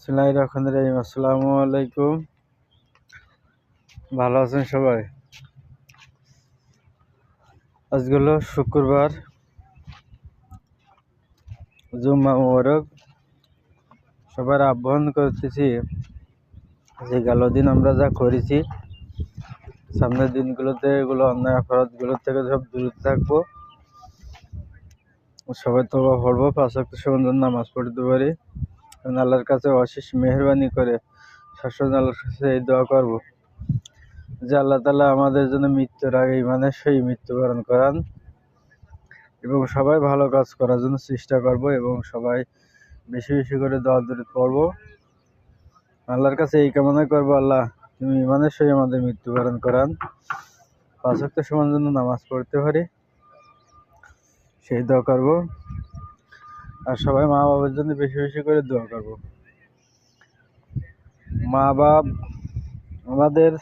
বিসমিল্লাহির রহমানির রহিম। আসসালামু আলাইকুম। ভালো আছেন সবাই? আজকে হলো শুক্রবার, জুম্মা মুবারক। সবার আহ্বান করতেছি যে গেল দিন আমরা যা করেছি, সামনের দিনগুলোতে এগুলো অন্যায় অপরাধগুলোর থেকে সব দূরে থাকবো। সবাই তওবা পড়বো, 5 ওয়াক্ত সময় নামাজ পড়তে পারি। আল্লাহর কাছে অশেষ মেহেরবানি করে সবসময় আল্লাহর কাছে এই দোয়া করবো যে আল্লাহ তাআলা আমাদের জন্য মৃত্যুর আগে ইমানের সহিত মৃত্যুবরণ করান, এবং সবাই ভালো কাজ করার জন্য চেষ্টা করব, এবং সবাই বেশি বেশি করে দোয়া দরুদ পড়বো। আল্লাহর কাছে এই কামনা করবো, আল্লাহ তুমি ইমানের সহিত আমাদের মৃত্যুবরণ করান, 5 ওয়াক্ত সময়ের জন্য নামাজ পড়তে পারি, সেই দোয়া করবো। আর সবাই মা বাবার জন্য বেশি বেশি করে দোয়া করবো। মা বাপ আমাদের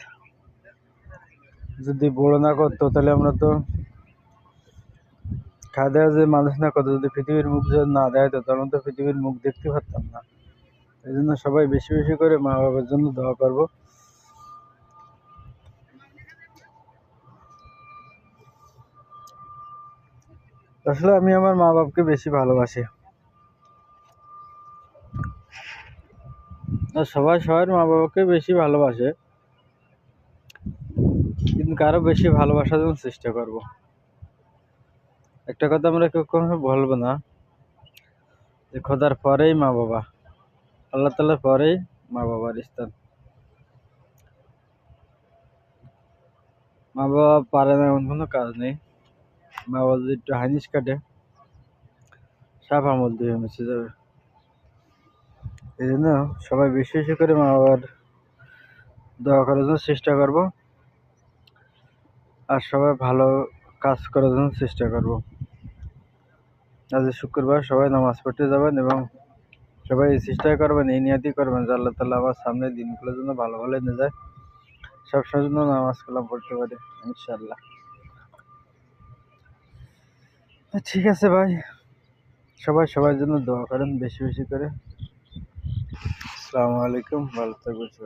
যদি বড় না করতো, তাহলে আমরা তো খাওয়া যে মানুষ না করতো, যদি পৃথিবীর মুখ যদি না দেখাতো, তখন তো পৃথিবীর মুখ দেখতে পারতাম না। এই জন্য সবাই বেশি বেশি করে মা বাবার জন্য দোয়া করবো। আসলে আমি আমার মা বাবাকে বেশি ভালোবাসি। সবাই সবার মা বাবাকে বেশি ভালোবাসে, কিন্তু কারো বেশি ভালোবাসার জন্য চেষ্টা করব। একটা কথা আমরা কেউ কখনো বলবো না যে খোদার পরেই মা বাবা, আল্লাহ তাআলার পরেই মা বাবার স্থান। মা বাবা পারে না এমন কোনো কাজ নেই। মা বাবা যদি একটু হানিস কাটে, সব আমল দিয়ে মুছে যাবে। এই জন্য সবাই বেশি বেশি করে মা বাবার দোয়া করার জন্য চেষ্টা করব, আর সবাই ভালো কাজ করার জন্য চেষ্টা করব। আজ শুক্রবার, সবাই নামাজ পড়তে যাবেন, এবং সবাই এই চেষ্টাই করবেন, এই নিয়তই করবেন যে আল্লাহ তাআলা আমার সামনের দিনগুলোর জন্য ভালো ভালো নিয়ে যায়, সবসময় জন্য নামাজ কালাম পড়তে পারি ইনশাআল্লাহ। ঠিক আছে ভাই, সবাই সবার জন্য দোয়া করেন বেশি বেশি করে। আসসালামু আলাইকুম, ভালো থাকবেন সবাই।